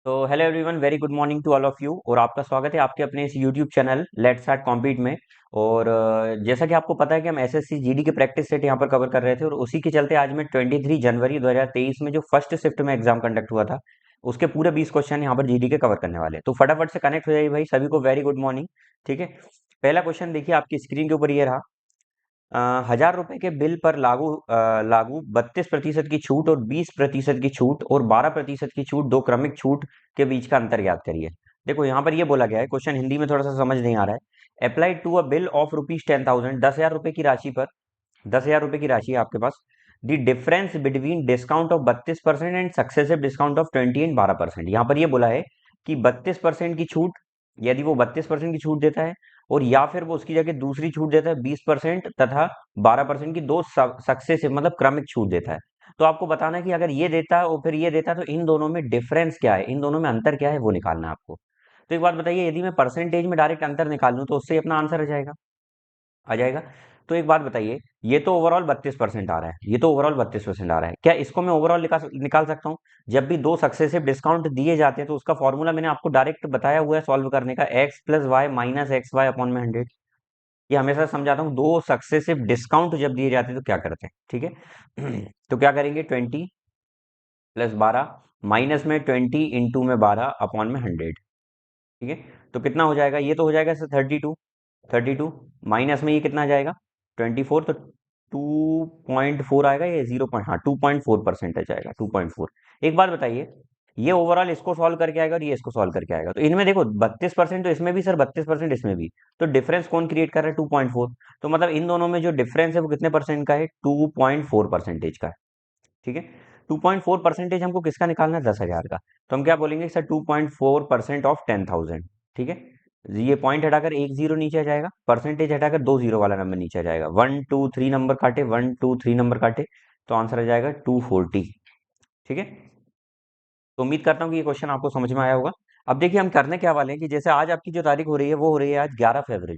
तो hello everyone, very good morning to all of you. और आपका स्वागत है आपके अपने इस YouTube channel let's start compete में। और जैसा कि आपको पता है कि हम एसएससी जीडी के प्रैक्टिस सेट यहाँ पर कवर कर रहे थे, और उसी के चलते आज मैं 23 जनवरी 2023 में जो फर्स्ट शिफ्ट में एग्जाम कंडक्ट हुआ था उसके पूरे 20 क्वेश्चन यहाँ पर जीडी के कवर करने वाले हैं। तो फटाफट से कनेक्ट हो जाइए भाई, सभी को वेरी गुड मॉर्निंग। ठीक है, पहला क्वेश्चन देखिए आपकी स्क्रीन के ऊपर ये रहा। 1000 रुपए के बिल पर लागू 32% की छूट और 20% की छूट और 12% की छूट, दो क्रमिक छूट के बीच का अंतर ज्ञात करिए। देखो यहाँ पर ये बोला गया है, क्वेश्चन हिंदी में थोड़ा सा समझ नहीं आ रहा है। Applied to a bill of ₹10,000, 10,000 रुपए की राशि पर, 10,000 रुपए की राशि है आपके पास। The difference between discount of 32% and successive discount of 20 and 12%। यहाँ पर ये बोला है कि 32% की छूट, यदि वो 32% की छूट देता है और या फिर वो उसकी जगह दूसरी छूट देता है 20% तथा 12% की, दो सक्सेसिव मतलब क्रमिक छूट देता है। तो आपको बताना है कि अगर ये देता है और फिर ये देता है तो इन दोनों में डिफरेंस क्या है, इन दोनों में अंतर क्या है, वो निकालना है आपको। तो एक बात बताइए, यदि मैं परसेंटेज में डायरेक्ट अंतर निकाल लूं तो उससे ही अपना आंसर आ जाएगा। तो एक बात बताइए, ये तो ओवरऑल 32% आ रहा है, ये तो ओवरऑल 32% आ रहा है, क्या इसको मैं ओवरऑल निकाल निकाल सकता हूँ? जब भी दो सक्सेसिव डिस्काउंट दिए जाते हैं तो उसका फॉर्मूला मैंने आपको डायरेक्ट बताया हुआ है सॉल्व करने का, x plus y minus x y upon में 100। ये हमेशा समझाता हूँ, दो सक्सेसिव डिस्काउंट जब दिए जाते हैं तो क्या करते हैं। ठीक है तो क्या करेंगे, 20 + 12 माइनस में 20 × 12 अपॉन में 100। ठीक है, तो कितना हो जाएगा, ये तो हो जाएगा सर 32 माइनस में ये कितना आ जाएगा 24, तो 2.4 आएगा, ये 0 पॉइंट, हाँ 2.4% जाएगा, 2.4। एक बात बताइए, ये ओवरऑल इसको सॉल्व करके आएगा और ये इसको सॉल्व करके आएगा, तो इनमें देखो 32% तो इसमें भी सर, 32% इसमें भी, तो डिफरेंस कौन क्रिएट कर रहा है, 2.4। तो मतलब इन दोनों में जो डिफरेंस है वो कितने परसेंट का है, 2.4% का है। ठीक है, 2.4% हमको किसका निकालना है, 10,000 का। तो हम क्या बोलेंगे सर, 2.4% ऑफ 10,000। ठीक है, ये पॉइंट हटाकर एक जीरो नीचे आ जाएगा, परसेंटेज हटाकर दो जीरो वाला नंबर नीचे आ जाएगा, 1 2 3 नंबर काटे, 1 2 3 नंबर काटे, तो आंसर आ जाएगा 240। ठीक है, तो उम्मीद करता हूँ कि ये क्वेश्चन आपको समझ में आया होगा। अब देखिए हम करने क्या वाले हैं कि जैसे आज आपकी जो तारीख हो रही है वो हो रही है आज 11 फरवरी।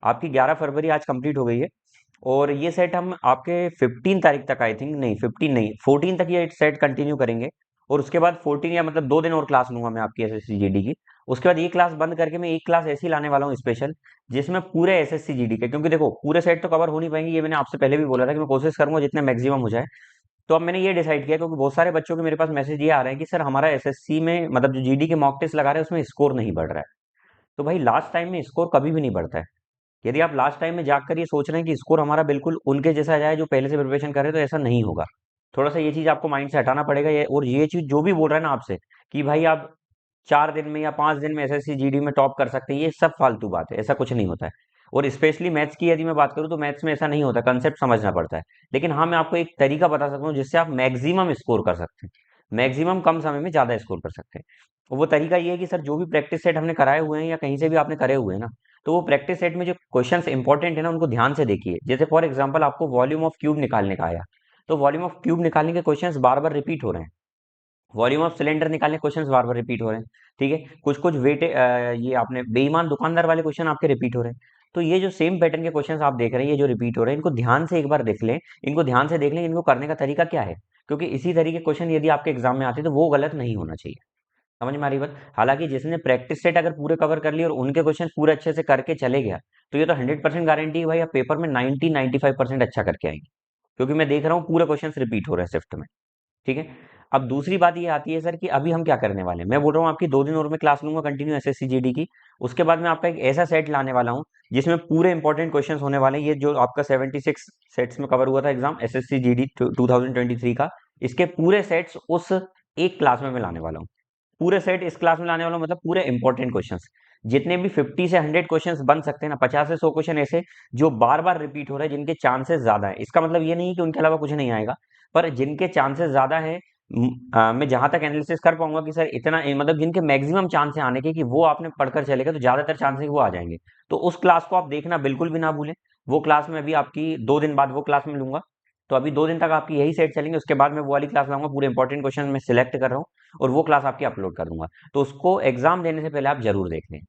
आपकी 11 फरवरी आज कंप्लीट हो गई है, और ये सेट हम आपके 15 तारीख तक, आई थिंक नहीं 15 नहीं 14 तक ये सेट कंटिन्यू करेंगे। और उसके बाद 14 या मतलब 2 दिन और क्लास लूंगा मैं आपकी एसएससी जीडी की। उसके बाद ये क्लास बंद करके मैं एक क्लास ऐसी लाने वाला हूँ स्पेशल, जिसमें पूरे एसएससी जीडी के, क्योंकि देखो पूरे सेट तो कवर हो नहीं पाएंगे, ये मैंने आपसे पहले भी बोला था कि मैं कोशिश करूंगा जितने मैक्सिमम हो जाए। तो अब मैंने ये डिसाइड किया, क्योंकि बहुत सारे बच्चों के मेरे पास मैसेज ये आ रहे हैं कि सर हमारा एसएससी में मतलब जो जीडी के मॉक टेस्ट लगा रहे हैं उसमें स्कोर नहीं बढ़ रहा है। तो भाई लास्ट टाइम में स्कोर कभी भी नहीं बढ़ता है। यदि आप लास्ट टाइम में जाकर ये सोच रहे हैं कि स्कोर हमारा बिल्कुल उनके जैसा जाए जो पहले से प्रिपरेशन कर रहे हैं, तो ऐसा नहीं होगा। थोड़ा सा ये चीज आपको माइंड से हटाना पड़ेगा। और ये चीज जो भी बोल रहा है ना आपसे कि भाई आप 4 दिन में या 5 दिन में एसएससी जीडी में टॉप कर सकते हैं, ये सब फालतू बात है, ऐसा कुछ नहीं होता है। और स्पेशली मैथ्स की यदि मैं बात करूँ तो मैथ्स में ऐसा नहीं होता, कंसेप्ट समझना पड़ता है। लेकिन हाँ, मैं आपको एक तरीका बता सकता हूँ जिससे आप मैक्सिमम स्कोर कर सकते हैं, मैक्सिमम कम समय में ज्यादा स्कोर कर सकते हैं। और वो तरीका ये है कि सर जो भी प्रैक्टिस सेट हमने कराए हुए हैं या कहीं से भी आपने करे हुए हैं ना, तो वो प्रैक्टिस सेट में जो क्वेश्चंस इंपॉर्टेंट है ना उनको ध्यान से देखिए। जैसे फॉर एग्जांपल आपको वॉल्यूम ऑफ क्यूब निकालने का आया, तो वॉल्यूम ऑफ क्यूब निकालने के क्वेश्चंस बार बार रिपीट हो रहे हैं। वॉल्यूम ऑफ सिलेंडर निकालने क्वेश्चंस बार बार रिपीट हो रहे हैं। ठीक है, कुछ कुछ वेट, ये आपने बेईमान दुकानदार वाले क्वेश्चन आपके रिपीट हो रहे हैं। तो ये जो सेम पैटर्न के क्वेश्चंस आप देख रहे हैं, ये जो रिपीट हो रहे हैं, इनको ध्यान से एक बार देख लें, इनको ध्यान से देख लें, इनको करने का तरीका क्या है। क्योंकि इसी तरीके क्वेश्चन यदि आपके एग्जाम में आते हैं तो वो गलत नहीं होना चाहिए। समझ में आ रही बात? हालांकि जिसने प्रैक्टिस सेट अगर पूरे कवर कर लिए और उनके क्वेश्चन पूरे अच्छे से करके चले गया, तो ये तो 100% गारंटी है भाई, आप पेपर में 90-95% अच्छा करके आएंगे। क्योंकि मैं देख रहा हूँ पूरे क्वेश्चन रिपीट हो रहे हैं शिफ्ट में। ठीक है, अब दूसरी बात ये आती है सर कि अभी हम क्या करने वाले हैं। मैं बोल रहा हूँ आपकी 2 दिन और मैं क्लास लूंगा कंटिन्यू एसएससी जीडी की। उसके बाद मैं आपका एक ऐसा सेट लाने वाला हूँ जिसमें पूरे इंपॉर्टेंट क्वेश्चंस होने वाले हैं। ये जो आपका 76 सेट्स में कवर हुआ था एग्जाम एसएससी जीडी 2023 का, इसके पूरे सेट्स उस एक क्लास में मैं लाने वाला हूँ। पूरे सेट इस क्लास में लाने वाला हूं, मतलब पूरे इंपॉर्टेंट क्वेश्चंस, जितने भी 50 से 100 क्वेश्चंस बन सकते हैं ना, 50 से 100 क्वेश्चन ऐसे जो बार बार रिपीट हो रहे हैं, जिनके चांसेस ज्यादा है। इसका मतलब ये नहीं कि उनके अलावा कुछ नहीं आएगा, पर जिनके चांसेस ज्यादा है, मैं जहां तक एनालिसिस कर पाऊंगा कि सर इतना मतलब जिनके मैक्सिमम चांस है आने के कि वो आपने पढ़कर चलेगा तो ज्यादातर चांसेस वो आ जाएंगे। तो उस क्लास को आप देखना बिल्कुल भी ना भूलें। वो क्लास में अभी आपकी 2 दिन बाद वो क्लास में लूंगा। तो अभी 2 दिन तक आपकी यही सेट चलेंगे, उसके बाद मैं वो वाली क्लास लाऊंगा, पूरे इंपॉर्टेंट क्वेश्चन मैं सिलेक्ट कर रहा हूँ और वो क्लास आपकी अपलोड कर दूंगा। तो उसको एग्जाम देने से पहले आप जरूर देख लें।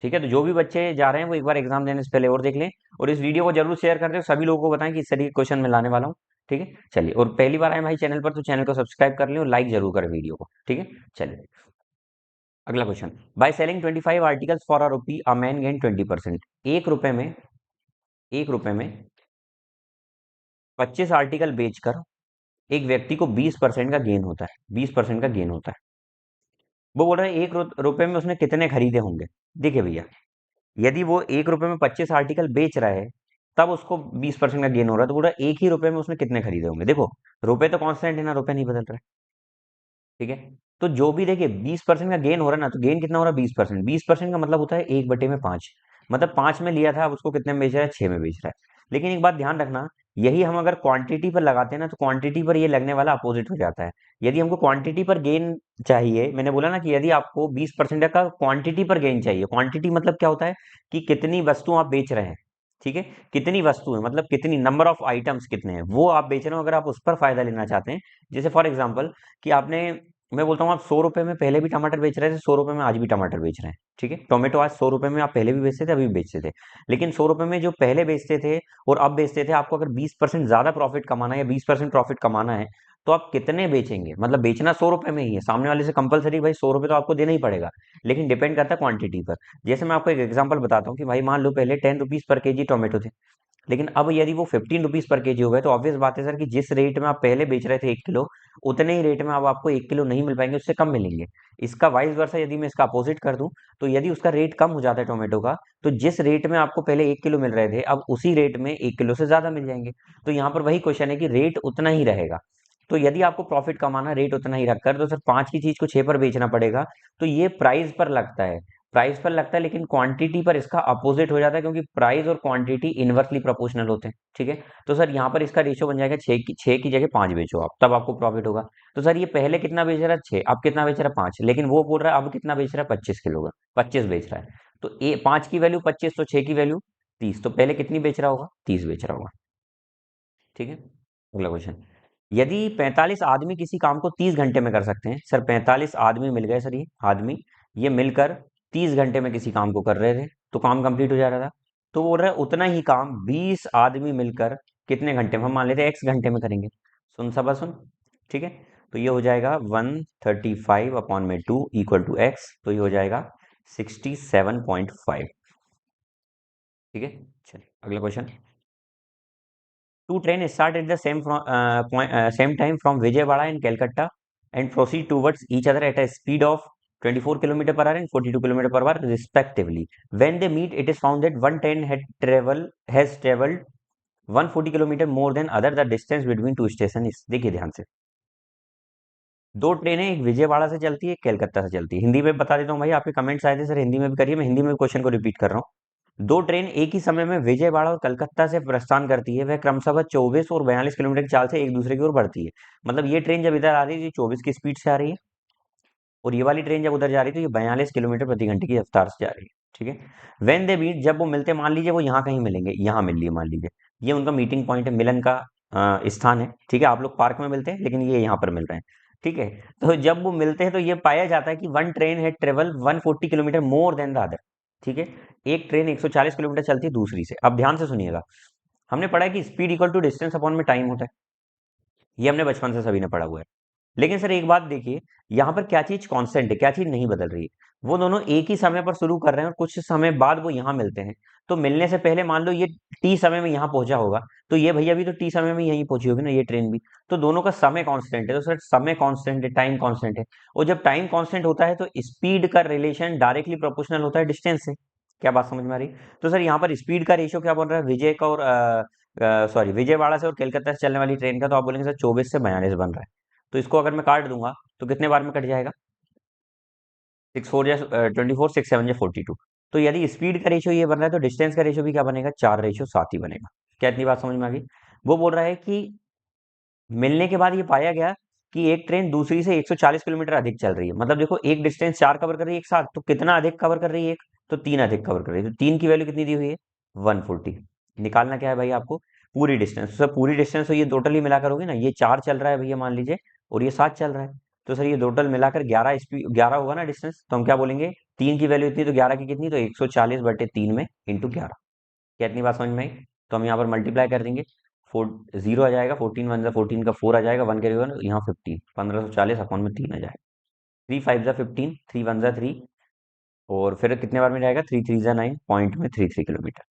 ठीक है, तो जो भी बच्चे जा रहे हैं वो एक बार एग्जाम देने से पहले और देख लें, और इस वीडियो को जरूर शेयर कर दें, सभी लोगों को बताएं कि इस तरीके क्वेश्चन मैं लाने वाला हूँ। ठीक है, चलिए, और पहली बार आए भाई चैनल पर तो चैनल को सब्सक्राइब कर लें और लाइक जरूर करें वीडियो को। ठीक है, चलिए। अगला question, by selling 25 articles for a rupee a man gain 20%। एक रुपए में 25 आर्टिकल बेचकर एक व्यक्ति को 20% का गेन होता है, 20% का गेन होता है। वो बोल रहा है रुपए में उसने कितने खरीदे होंगे। देखिए भैया, यदि वो 1 रुपए में 25 आर्टिकल बेच रहा है, तब उसको 20% का गेन हो रहा है, तो बोल रहा है 1 ही रुपए में उसने कितने खरीदे होंगे। देखो, रुपए तो कांस्टेंट है ना, रुपए नहीं बदल रहा है, ठीक है। तो जो भी देखिए 20% का गेन हो रहा है ना, तो गेन कितना हो रहा है 20%। 20% का मतलब होता है 1/5। मतलब 5 में लिया था, अब उसको कितने में बेच रहा है, 6 में बेच रहा है। लेकिन एक बात ध्यान रखना, यही हम अगर क्वांटिटी पर लगाते हैं ना, तो क्वांटिटी पर ये लगने वाला अपोजिट हो जाता है। यदि हमको क्वांटिटी पर गेन चाहिए, मैंने बोला ना कि यदि आपको 20% का क्वांटिटी पर गेन चाहिए, क्वांटिटी मतलब क्या होता है कि कितनी वस्तु आप बेच रहे हैं, ठीक है। कितनी वस्तुएं मतलब कितनी नंबर ऑफ आइटम्स कितने हैं, वो आप बेच रहे हो। अगर आप उस पर फायदा लेना चाहते हैं, जैसे फॉर एग्जाम्पल कि आपने, मैं बोलता हूँ आप 100 रुपए में पहले भी टमाटर बेच रहे थे, 100 रुपए में आज भी टमाटर बेच रहे हैं, ठीक है। टोमेटो आज 100 रुपए में आप पहले भी बेचते थे, अभी भी बेचते थे। लेकिन 100 रुपए में जो पहले बेचते थे और अब बेचते थे, आपको अगर 20% ज्यादा प्रॉफिट कमाना है या 20% प्रॉफिट कमाना है, तो आप कितने बेचेंगे। मतलब बेचना 100 रुपए में ही है, सामने वाले से कंपलसरी भाई 100 रुपए तो आपको देना ही पड़ेगा, लेकिन डिपेंड करता है क्वांटिटी पर। जैसे मैं आपको एक एग्जांपल बताता हूँ कि भाई मान लो पहले 10 रुपीज पर केजी टोमेटो थे, लेकिन अब यदि वो 15 रुपीज पर केजी हो गए, तो ऑब्वियस बात है सर कि जिस रेट में आप पहले बेच रहे थे 1 किलो, उतने ही रेट में अब आपको 1 किलो नहीं मिल पाएंगे, उससे कम मिलेंगे। इसका वाइस वर्सा यदि मैं इसका अपोजिट कर दूं, तो यदि उसका रेट कम हो जाता है टोमेटो का, तो जिस रेट में आपको पहले 1 किलो मिल रहे थे, अब उसी रेट में 1 किलो से ज्यादा मिल जाएंगे। तो यहाँ पर वही क्वेश्चन है कि रेट उतना ही रहेगा। तो यदि आपको प्रॉफिट कमाना रेट उतना ही रखकर, तो सर 5 की चीज को 6 पर बेचना पड़ेगा। तो ये प्राइस पर लगता है, प्राइस पर लगता है, लेकिन क्वांटिटी पर इसका अपोजिट हो जाता है, क्योंकि प्राइस और क्वांटिटी इनवर्सली प्रोपोर्शनल होते हैं, ठीक है। तो सर यहाँ पर इसका रेशियो बन जाएगा 6 की जगह 5 बेचो आप, तब आपको प्रॉफिट होगा। तो सर ये पहले कितना बेच रहा है 6, अब कितना बेच रहा है 5, लेकिन वो बोल रहा है अब कितना बेच रहा है 25 किलो का, 25 बेच रहा है। तो 5 की वैल्यू 25, तो 6 की वैल्यू 30, तो पहले कितनी बेच रहा होगा, 30 बेच रहा होगा, ठीक है। अगला क्वेश्चन, यदि 45 आदमी किसी काम को 30 घंटे में कर सकते हैं, सर 45 आदमी मिल गए, सर ये आदमी, ये मिलकर 30 घंटे में किसी काम को कर रहे थे, तो काम कंप्लीट हो जा रहा था। तो बोल रहे उतना ही काम 20 आदमी मिलकर कितने घंटे में, हम मान लेते हैं x घंटे में करेंगे। सुन सबा सुन, ठीक है। तो ये हो जाएगा 135/2 इक्वल टू एक्स, तो ये हो जाएगा 67.5, ठीक है। चलिए अगला question, two trains start at the same time from Vijayawada and Calcutta and proceed towards each other at a speed of 24 km per hour and 42 km per hour respectively. When they meet, it is found that one train has traveled 140 km more than other. The distance between two stations is, देखिए ध्यान से, दो ट्रेनें, एक विजयवाड़ा से चलती है, एक कलकत्ता से चलती है। हिंदी में बता देता हूँ भाई, आपके कमेंट्स आए थे सर हिंदी में भी करिए, मैं हिंदी में क्वेश्चन को रिपीट कर रहा हूँ। दो ट्रेन एक ही समय में विजयवाड़ा और कलकत्ता से प्रस्थान करती है, वह क्रमशः 24 और 42 किलोमीटर की चाल से एक दूसरे की ओर बढ़ती है। मतलब ये ट्रेन जब इधर आ रही है, ये 24 की स्पीड से आ रही है, और ये वाली ट्रेन जब उधर जा रही है, तो ये 42 किलोमीटर प्रति घंटे की रफ्तार से जा रही है, ठीक है। वेन दे मीट, जब वो मिलते, मान लीजिए वो यहाँ कहीं मिलेंगे, यहाँ मिल लिए मान लीजिए, ये उनका मीटिंग पॉइंट है, मिलन का स्थान है, ठीक है। आप लोग पार्क में मिलते हैं, लेकिन ये यहाँ पर मिल रहे हैं, ठीक है। तो जब वो मिलते हैं, तो ये पाया जाता है कि वन ट्रेन है travel 140 kilometre more than the other, ठीक है। एक ट्रेन 140 किलोमीटर चलती है दूसरी से। अब ध्यान से सुनिएगा, हमने पढ़ा है कि speed equal to distance upon में टाइम होता है, ये हमने बचपन से सभी ने पढ़ा हुआ है। लेकिन सर एक बात देखिए, यहाँ पर क्या चीज कांस्टेंट है, क्या चीज नहीं बदल रही है। वो दोनों एक ही समय पर शुरू कर रहे हैं और कुछ समय बाद वो यहाँ मिलते हैं। तो मिलने से पहले मान लो ये टी समय में यहाँ पहुंचा होगा, तो ये भैया भी तो टी समय में यहीं पहुंची होगी ना, ये ट्रेन भी। तो दोनों का समय कांस्टेंट है, तो सर समय कांस्टेंट है, टाइम कांस्टेंट है। और जब टाइम कांस्टेंट होता है, तो स्पीड का रिलेशन डायरेक्टली प्रोपोर्शनल होता है डिस्टेंस से। क्या बात समझ में आ रही। तो सर यहाँ पर स्पीड का रेशियो क्या बोल रहा है, विजय का और सॉरी विजयवाड़ा से और कोलकाता से चलने वाली ट्रेन का, तो आप बोलेंगे सर 24 से 42 बन रहा है। तो इसको अगर मैं काट दूंगा, तो कितने बार में कट जाएगा, 6 4 या 24, 6 7 या 42। तो यदि स्पीड का रेशियो ये बन रहा है, तो डिस्टेंस का रेशियो भी क्या बनेगा, 4:7 ही बनेगा। क्या इतनी बात समझ में आ गई। वो बोल रहा है कि मिलने के बाद ये पाया गया कि एक ट्रेन दूसरी से 140 किलोमीटर अधिक चल रही है। मतलब देखो, एक डिस्टेंस 4 कवर कर रही है एक साथ, तो कितना अधिक कवर कर रही है एक, तो 3 अधिक कवर कर रही है। तो 3 की वैल्यू कितनी दी हुई है, 140। निकालना क्या है भाई आपको, पूरी डिस्टेंस। सर पूरी डिस्टेंस तो ये टोटली मिलाकर होगी ना, ये 4 चल रहा है भैया मान लीजिए, और ये 7 चल रहा है। तो सर ये टोटल मिलाकर 11 स्पीड 11 होगा ना डिस्टेंस, तो हम क्या बोलेंगे, 3 की वैल्यू इतनी, तो 11 की कितनी, तो 140/3 में इंटू 11। क्या इतनी बात समझ में आई। तो हम यहाँ पर मल्टीप्लाई कर देंगे, फोर, जीरो आ जाएगा, 14 1 14 का 4 आ जाएगा, 1 करेगा यहाँ 15, 1540 अपॉन में 3 आ जाएगा। 3 5 जा 15, 3 1 जा 3, और फिर कितने बार में जाएगा, 3 3 जा 9, पॉइंट में 33 किलोमीटर।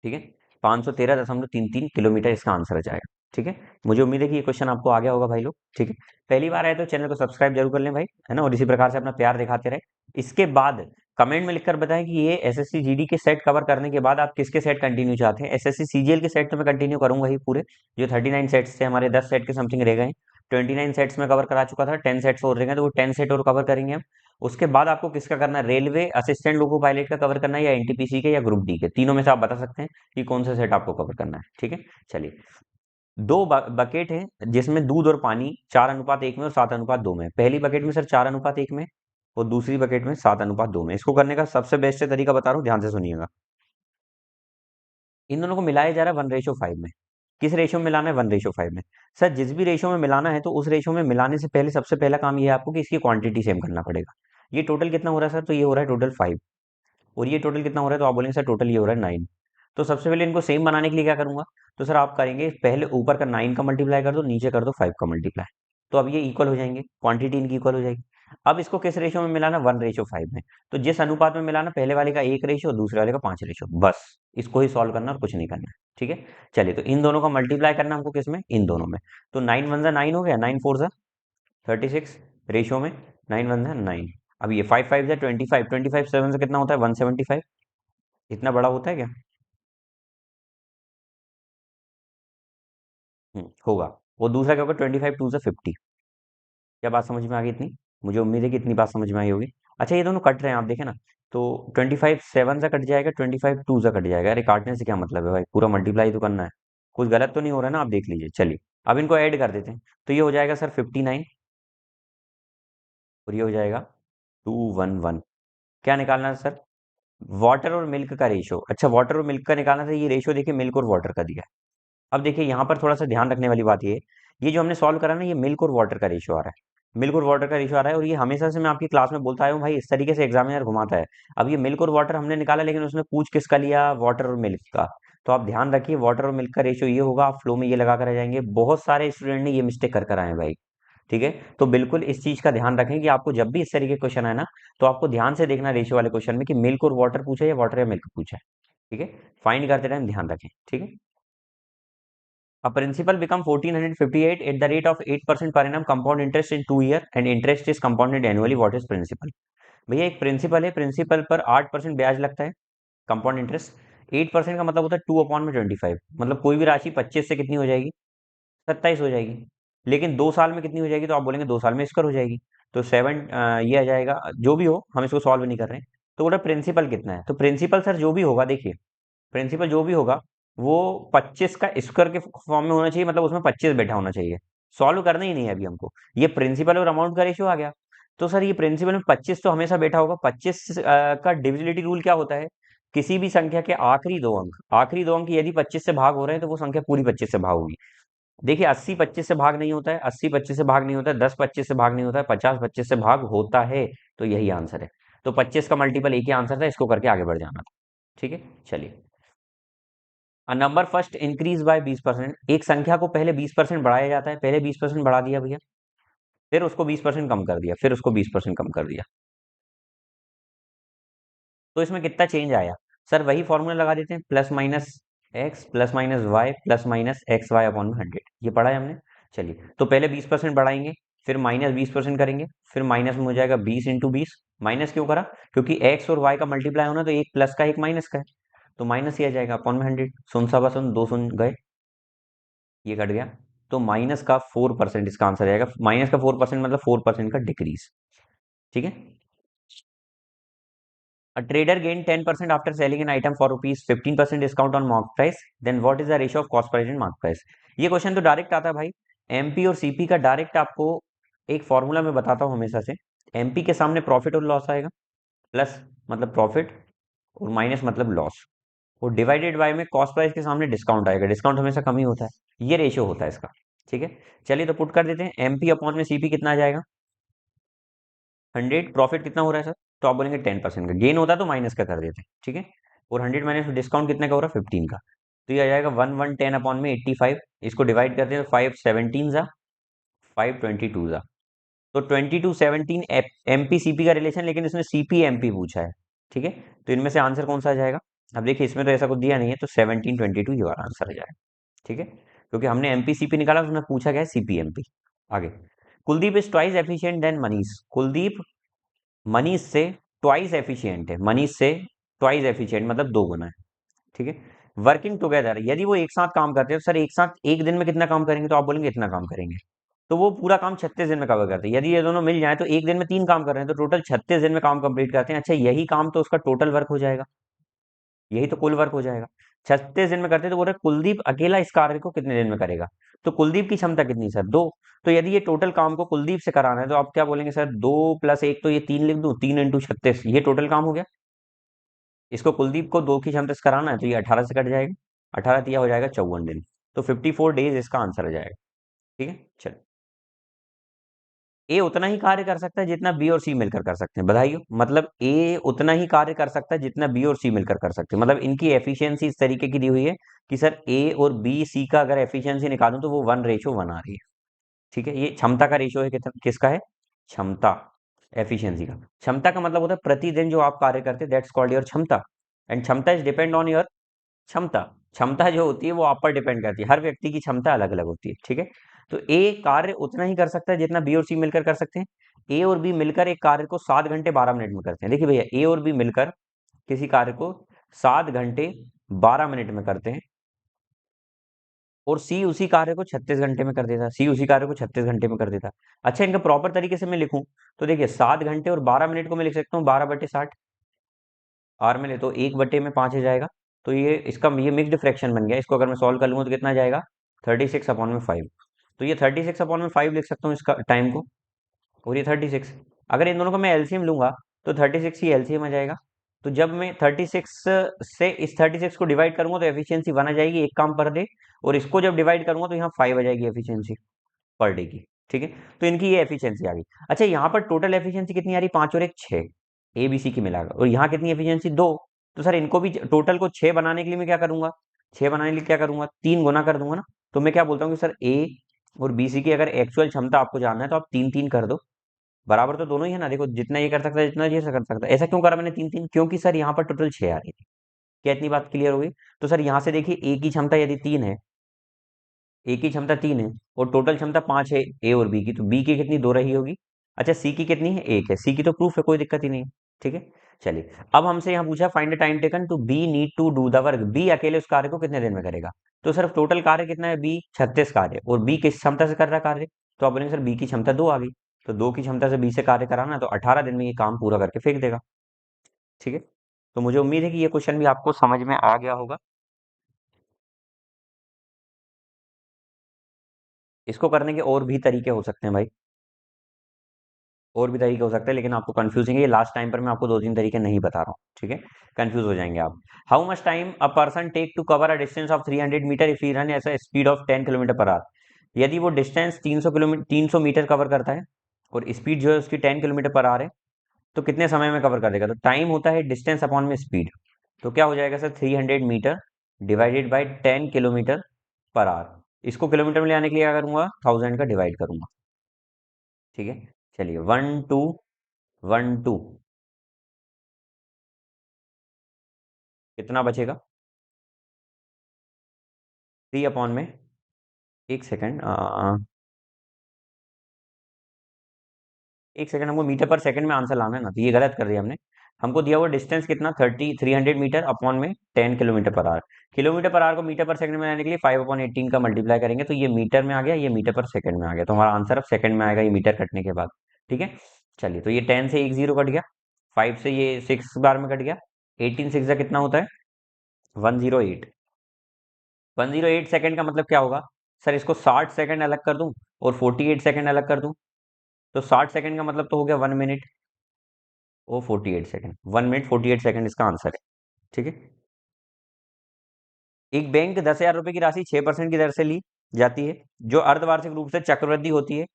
ठीक है, 513.33 किलोमीटर इसका आंसर आ जाएगा। ठीक है, मुझे उम्मीद है कि ये क्वेश्चन आपको आ गया होगा भाई लोग। ठीक है, पहली बार आए तो चैनल को सब्सक्राइब जरूर कर लें भाई, है ना, और इसी प्रकार से अपना प्यार दिखाते रहे। इसके बाद कमेंट में लिखकर बताएं कि ये एसएससी जीडी के सेट कवर करने के बाद आप किसके सेट कंटिन्यू चाहते हैं। एसएससी सीजीएल के सेट तो मैं कंटिन्यू करूंगा ही पूरे, जो 39 सेट्स थे हमारे, 10 सेट के समथिंग रह गए। 29 सेट्स में कवर करा चुका था, 10 सेट्स और रह गए, तो वो 10 सेट और कवर करेंगे हम। उसके बाद आपको किसका करना है, रेलवे असिस्टेंट लोको पायलट का कवर करना है, या एनटीपीसी के, या ग्रुप डी के, तीनों में से आप बता सकते हैं कि कौन सा सेट आपको कवर करना है। ठीक है, चलिए, दो बकेट है जिसमें दूध और पानी 4:1 में और 7:2 में। पहली बकेट में सर 4:1 में, और दूसरी बकेट में 7:2 में। इसको करने का सबसे बेस्ट तरीका बता रहा हूँ, ध्यान से सुनिएगा। इन दोनों को मिलाया जा रहा है 1:5 में। किस रेशियो में मिलाना है, 1:5 में। सर जिस भी रेशियो में मिलाना है तो उस रेशियो में मिलाने से पहले सबसे पहला काम ये है आपको कि इसकी क्वांटिटी सेम करना पड़ेगा। ये टोटल कितना हो रहा है सर, तो ये हो रहा है टोटल 5, और ये टोटल कितना हो रहा है, तो आप बोलेंगे सर टोटल ये हो रहा है 9। तो सबसे पहले इनको सेम बनाने के लिए क्या करूंगा, तो सर आप करेंगे पहले ऊपर का 9 का मल्टीप्लाई कर दो, नीचे कर दो 5 का मल्टीप्लाई, तो अब ये इक्वल हो जाएंगे, क्वांटिटी इनकी इक्वल हो जाएगी। अब इसको किस रेशियो में मिलाना, 1:5 में। तो जिस अनुपात में मिलाना, पहले वाले का 1 रेशियो, दूसरे वाले का 5 रेशियो, बस इसको ही सॉल्व करना और कुछ नहीं करना है। ठीक है, चलिए, तो इन दोनों का मल्टीप्लाई करना हमको किस में, इन दोनों में। तो 9 1 जा 9 हो गया, 9 4 जा 36 रेशियो में, 9 1 जा 9। अब ये 5 5 जा 25, 25 7 से कितना होता है, 175। इतना बड़ा होता है क्या, होगा। वो दूसरा क्या होगा, 25 2 जा 50। क्या बात समझ में आ गई इतनी, मुझे उम्मीद है कि इतनी बात समझ में आई होगी। अच्छा, ये दोनों कट रहे हैं, आप देखें ना, तो 25 7 से कट जाएगा, 25 2 से कट जाएगा। अरे काटने से क्या मतलब है भाई, पूरा मल्टीप्लाई तो करना है, कुछ गलत तो नहीं हो रहा है ना, आप देख लीजिए। चलिए, अब इनको ऐड कर देते हैं, तो ये हो जाएगा सर 59, और ये हो जाएगा 211। क्या निकालना है सर, वाटर और मिल्क का रेशियो। अच्छा, वाटर और मिल्क का निकालना था, ये रेशियो देखिए मिल्क और वाटर का दिया है। अब देखिए यहाँ पर थोड़ा सा ध्यान रखने वाली बात ये जो हमने सॉल्व करा ना, ये मिल्क और वाटर का रेशियो आ रहा है, मिल्क और वाटर का रेशियो आ रहा है, और ये हमेशा से मैं आपकी क्लास में बोलता आया हूँ भाई, इस तरीके से एग्जामिनर घुमाता है। अब ये मिल्क और वाटर हमने निकाला, लेकिन उसने पूछ किसका लिया, वाटर और मिल्क का। तो आप ध्यान रखिए, वाटर और मिल्क का रेशियो ये होगा, आप फ्लो में ये लगा कर आ जाएंगे। बहुत सारे स्टूडेंट ने ये मिस्टेक कर आए हैं भाई। ठीक है, तो बिल्कुल इस चीज का ध्यान रखें कि आपको जब भी इस तरीके के क्वेश्चन आए ना, तो आपको ध्यान से देखना रेशियो वाले क्वेश्चन में कि मिल्क और वाटर पूछा है या वाटर या मिल्क पूछा है। ठीक है, फाइंड करते टाइम ध्यान रखें। ठीक है, A principal become 1458 at the rate of 8% per annum compound interest in 2 year and interest is compounded annually. What is principal? भैया एक प्रिंसिपल है, प्रिंसिपल पर 8% ब्याज लगता है, कंपाउंड इंटरेस्ट। 8% का मतलब होता है 2/25, मतलब कोई भी राशि 25 से कितनी हो जाएगी, 27 हो जाएगी। लेकिन 2 साल में कितनी हो जाएगी, तो आप बोलेंगे 2 साल में स्क्वायर हो जाएगी। तो 7 ये आ जाएगा, जो भी हो, हम इसको सॉल्व नहीं कर रहे हैं। तो बोला प्रिंसिपल कितना है, तो प्रिंसिपल सर जो भी होगा, देखिए प्रिंसिपल जो भी होगा वो 25 का स्क्वायर के फॉर्म में होना चाहिए, मतलब उसमें 25 बैठा होना चाहिए। सॉल्व करना ही नहीं है अभी हमको, ये प्रिंसिपल और अमाउंट का रेशियो आ गया। तो सर ये प्रिंसिपल में 25 तो हमेशा बैठा होगा। 25 का डिविजिबिलिटी रूल क्या होता है, किसी भी संख्या के आखिरी दो अंक यदि 25 से भाग हो रहे हैं, तो वो संख्या पूरी 25 से भाग होगी। देखिए 80 25 से भाग नहीं होता है, 80 25 से भाग नहीं होता है, 10 25 से भाग नहीं होता है, 50 25 से भाग होता है। तो यही आंसर है। तो 25 का मल्टीपल एक ही आंसर था, इसको करके आगे बढ़ जाना था। ठीक है, चलिए। A number first increase by 20%। एक संख्या को पहले 20% बढ़ाया जाता है, पहले 20% बढ़ा दिया भैया, फिर उसको 20% कम कर दिया, फिर उसको 20% कम कर दिया। तो इसमें कितना चेंज आया, सर वही फॉर्मूला लगा देते हैं, plus minus x plus minus y plus minus x y upon में 100। ये पढ़ा है हमने। चलिए, तो पहले 20% बढ़ाएंगे, फिर माइनस 20% करेंगे, फिर माइनस में हो जाएगा 20 × 20। माइनस क्यों करा, क्योंकि एक्स और वाई का मल्टीप्लाई होना, तो एक प्लस का एक माइनस का है, तो माइनस ही आ जाएगा अपॉन में 100। सुन सवा सुन, दो सुन गए, ये कट गया। तो माइनस का 4% इसका आंसर आएगा। माइनस का 4% मतलब 4% का डिक्रीज। ठीक है, a trader gained 10% after selling an item for rupees 15% discount on mark price, then what is the ratio of cost price and mark price? ये क्वेश्चन तो डायरेक्ट आता है भाई, एमपी और सीपी का डायरेक्ट आपको एक फॉर्मूला में बताता हूँ हमेशा से। एमपी के सामने प्रॉफिट और लॉस आएगा, प्लस मतलब प्रॉफिट, और माइनस मतलब लॉस, और डिवाइडेड बाय में कॉस्ट प्राइस के सामने डिस्काउंट आएगा, डिस्काउंट हमेशा कम ही होता है, ये रेशियो होता है इसका। ठीक है, चलिए तो पुट कर देते हैं, एमपी अपॉन में सीपी कितना आ जाएगा, 100। प्रॉफिट कितना हो रहा है सर, तो आप बोलेंगे 10% का गेन होता है, तो माइनस का कर देते हैं। ठीक है, और 100 माइनस डिस्काउंट कितने का हो रहा है, 15 का। तो ये आ जाएगा 1110 अपॉन में 85। इसको डिवाइड करते हैं, तो 5 17 जा 5 22 जा, तो 22-17 एमपी-सीपी का रिलेशन, लेकिन इसमें सीपी-एमपी पूछा है। ठीक है, तो इनमें से आंसर कौन सा आ जाएगा? अब देखिए इसमें तो ऐसा कुछ दिया नहीं है, तो 17-22 ये वाला आंसर आ जाएगा। ठीक है, क्योंकि हमने एमपी-सीपी निकाला, उसमें पूछा गया है सीपी-एमपी। आगे, Kuldeep is twice efficient then Manish. Kuldeep Manish से ट्वाइस एफिशिएंट है। मनीष से ट्वाइस एफिशिएंट मतलब दो गुना है। ठीक है, वर्किंग टुगेदर, यदि वो एक साथ काम करते हैं तो सर एक साथ एक दिन में कितना काम करेंगे? तो आप बोलेंगे इतना काम करेंगे, तो वो पूरा काम 36 दिन में कवर करते हैं। यदि ये दोनों मिल जाए तो एक दिन में 3 काम कर रहे हैं, तो टोटल 36 दिन में काम कंप्लीट करते हैं। अच्छा, यही काम तो उसका टोटल वर्क हो जाएगा, यही तो कुल वर्क हो जाएगा। 36 दिन में करते हैं, तो बोल रहे कुलदीप अकेला इस कार्य को कितने दिन में करेगा? तो कुलदीप की क्षमता कितनी सर? 2। तो यदि ये टोटल काम को कुलदीप से कराना है, तो आप क्या बोलेंगे सर? 2 + 1, तो ये 3 लिख दूं, 3 × 36, ये टोटल काम हो गया। इसको कुलदीप को 2 की क्षमता से कराना है, तो ये 18 से कट जाएगा, 18 तिया हो जाएगा 54 दिन, तो 54 डेज इसका आंसर आ जाएगा। ठीक है, चलो। ए उतना ही कार्य कर सकता है जितना बी और सी मिलकर कर सकते हैं। बधाई हो, मतलब ए उतना ही कार्य कर सकता है जितना बी और सी मिलकर कर सकते हैं। मतलब इनकी एफिशिएंसी इस तरीके की दी हुई है कि सर ए और बी सी का अगर एफिशिएंसी निकालूं तो वो 1:1 आ रही है। ठीक है, ये क्षमता का रेशियो है, किसका है? क्षमता, एफिशिएंसी का। क्षमता का मतलब होता है प्रतिदिन जो आप कार्य करते हैं, दैट्स कॉल्ड योर क्षमता। एंड क्षमता इज डिपेंड ऑन योर क्षमता। क्षमता जो होती है वो आप पर डिपेंड करती है, हर व्यक्ति की क्षमता अलग अलग होती है। ठीक है, तो ए कार्य उतना ही कर सकता है जितना बी और सी मिलकर कर सकते हैं। ए और बी मिलकर एक कार्य को 7 घंटे 12 मिनट में करते हैं। देखिए भैया, ए और बी मिलकर किसी कार्य को 7 घंटे 12 मिनट में करते हैं, और सी उसी कार्य को 36 घंटे में कर देता है। सी उसी कार्य को 36 घंटे में कर देता है। अच्छा, इनका प्रॉपर तरीके से मैं लिखूं तो देखिए 7 घंटे और 12 मिनट को मैं लिख सकता हूँ 12/60। आर में ले तो 1/5 आ जाएगा। तो ये इसका ये मिक्स्ड फ्रैक्शन बन गया। इसको अगर मैं सॉल्व कर लूंगा तो कितना आ जाएगा? 36/5। तो ये 36/5 लिख सकता हूँ इसका टाइम को, और ये 36। अगर इन दोनों का मैं एलसीएम लूंगा तो 36 ही एलसीएम आ जाएगा। तो जब मैं 36 से इस 36 को डिवाइड करूंगा तो एफिशिएंसी 1 आ जाएगी, एक काम पर डे। और इसको जब डिवाइड करूंगा तो यहाँ 5 आ जाएगी एफिशिएंसी पर डे की। ठीक है, तो इनकी ये एफिशिएंसी आ गई। अच्छा, यहाँ पर टोटल एफिशिएंसी कितनी आ रही? 5 और 1 6, ए बी सी की मिलाकर। और यहाँ कितनी एफिशिएंसी? 2। तो सर इनको भी टोटल को 6 बनाने के लिए मैं क्या करूंगा? 6 बनाने के लिए क्या करूंगा? 3 गुना कर दूंगा ना। तो मैं क्या बोलता हूँ कि सर ए और बी सी की अगर एक्चुअल क्षमता आपको जानना है तो आप 3-3 कर दो। बराबर तो दोनों ही है ना। देखो, जितना ये कर सकता है जितना ये कर सकता है। ऐसा क्यों करा मैंने 3-3? क्योंकि सर यहाँ पर टोटल 6 आ रही थी। क्या इतनी बात क्लियर हो गई? तो सर यहाँ से देखिए, ए की क्षमता यदि 3 है, ए की क्षमता 3 है और टोटल क्षमता 5 है ए और बी की, तो बी की कितनी? 2 रही होगी। अच्छा, सी की कितनी है? 1 है। सी की तो प्रूफ है, कोई दिक्कत ही नहीं है। ठीक है, चलिए। अब हमसे यहाँ पूछा find the time taken to B need to do the work. B अकेले उस कार्य को कितने दिन में करेगा? तो सर टोटल कार्य कितना है? बी 36 कार्य, और बी किस क्षमता से कर रहा है कार्य? तो आप बोलेंगे सर बी की क्षमता 2 आ गई, तो 2 की क्षमता से बी से कार्य कराना है, तो 18 दिन में ये काम पूरा करके फेंक देगा। ठीक है, तो मुझे उम्मीद है कि ये क्वेश्चन भी आपको समझ में आ गया होगा। इसको करने के और भी तरीके हो सकते हैं भाई, और भी तरीके हो सकते हैं, लेकिन आपको कंफ्यूजिंग है ये। लास्ट टाइम पर मैं आपको 2-3 तरीके नहीं बता रहा हूँ। ठीक है, कंफ्यूज हो जाएंगे आप। How much time a person take to cover a distance of 300 metre if he run at a speed of 10 kilometre per hour. यदि वो डिस्टेंस 300 मीटर कवर करता है और स्पीड जो है उसकी 10 किलोमीटर पर आवर है, तो कितने समय में कवर कर देगा? तो टाइम होता है डिस्टेंस अपॉन में स्पीड। तो क्या हो जाएगा sir? 300 metre divided by 10 kilometre per hour. इसको किलोमीटर में ले आने के लिए क्या करूंगा? 1000 का डिवाइड करूंगा। ठीक है, चलिए 1212 कितना बचेगा? 3 अपॉन में, एक सेकेंड, एक सेकंड, हमको मीटर पर सेकंड में आंसर लाना है ना, तो ये गलत कर दिया हमने। हमको दिया हुआ डिस्टेंस कितना? 300 मीटर अपॉन में 10 kilometre per our. Kilometre per our को मीटर पर सेकंड में लाने के लिए 5/18 का मल्टीप्लाई करेंगे, तो ये मीटर में आ गया, ये मीटर पर सेकंड में आ गया। तो हमारा आंसर अब सेकंड में आएगा, ये मीटर कटने के बाद। ठीक है, चलिए। तो ये 10 से एक जीरो कट गया, 5 से ये 6 बार में कट गया, 18 6 का कितना होता है? 108। 108 सेकंड का मतलब क्या होगा? सर इसको 60 सेकंड अलग कर दूं और 48 सेकंड अलग कर दूं, तो 60 सेकंड का मतलब तो हो गया 1 मिनट और 48 सेकंड। 1 मिनट 48 सेकंड इसका आंसर है। ठीक है, एक बैंक 10,000 रुपए की राशि 6% की दर से ली जाती है, जो अर्धवार्षिक रूप से चक्रवृद्धि होती है।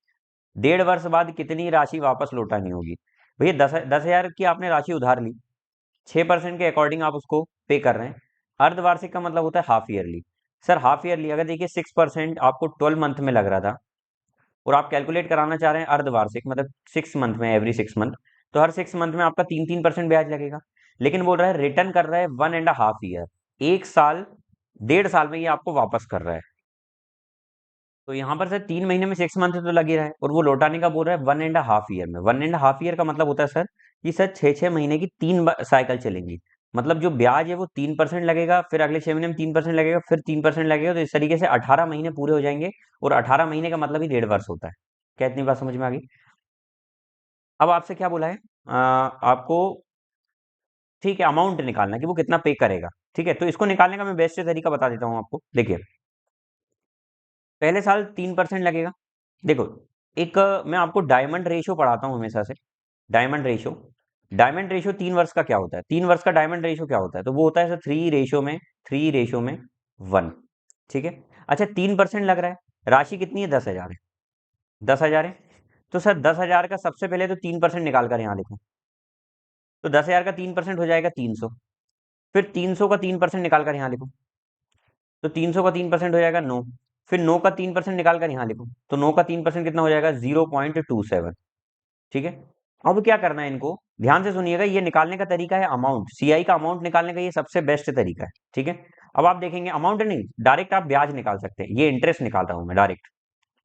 1.5 वर्ष बाद कितनी राशि वापस लौटानी होगी? भैया 10,000 की आपने राशि उधार ली, 6% के अकॉर्डिंग आप उसको पे कर रहे हैं। अर्धवार्षिक का मतलब होता है half yearly. Sir half yearly अगर देखिए 6% आपको 12 मंथ में लग रहा था, और आप कैलकुलेट कराना चाह रहे हैं अर्धवार्षिक, मतलब 6 मंथ में, एवरी 6 मंथ, तो हर 6 मंथ में आपका 3-3% ब्याज लगेगा। लेकिन बोल रहा है रिटर्न कर रहा है 1.5 ईयर, 1 साल, 1.5 साल में ये आपको वापस कर रहा है। तो यहाँ पर सर 3 महीने में 6 मंथ तो लग ही रहा है, और वो लौटाने का बोल रहा है 1.5 ईयर में। 1.5 ईयर का मतलब होता है सर कि सर 6-6 महीने की 3 साइकिल चलेंगी। मतलब जो ब्याज है वो 3% लगेगा, फिर अगले 6 महीने में 3% लगेगा, फिर 3% लगेगा, तो इस तरीके से 18 महीने पूरे हो जाएंगे। और 18 महीने का मतलब ही 1.5 वर्ष होता है। क्या इतनी बात समझ में आ गई? अब आपसे क्या बोला है, आपको, ठीक है, अमाउंट निकालना कि वो कितना पे करेगा। ठीक है, तो इसको निकालने का मैं बेस्ट तरीका बता देता हूँ आपको। देखिए, पहले साल 3% लगेगा। देखो, एक मैं आपको डायमंड रेशियो पढ़ाता हूँ हमेशा से। डायमंड रेशियो, डायमंड रेशियो 3 वर्ष का क्या होता है, 3 वर्ष का डायमंड रेशियो क्या होता है, तो वो होता है सर 3:1। ठीक है। अच्छा, 3% लग रहा है, राशि कितनी है, 10,000 है। 10,000 है, तो सर 10,000 का सबसे पहले तो 3% निकाल कर यहाँ लिखो। तो 10,000 का 3% हो जाएगा 300। फिर 300 का 3% निकाल कर यहाँ लिखो। तो 300 का 3% हो जाएगा 9। फिर 9 का 3% निकाल कर यहाँ लिखो। तो 9 का 3% कितना हो जाएगा, 0.27। ठीक है। अब क्या करना है इनको, ध्यान से सुनिएगा, ये निकालने का तरीका है अमाउंट, सीआई का अमाउंट निकालने का ये सबसे बेस्ट तरीका है। ठीक है। अब आप देखेंगे, अमाउंट नहीं, डायरेक्ट आप ब्याज निकाल सकते हैं, ये इंटरेस्ट निकाल रहा हूं मैं डायरेक्ट।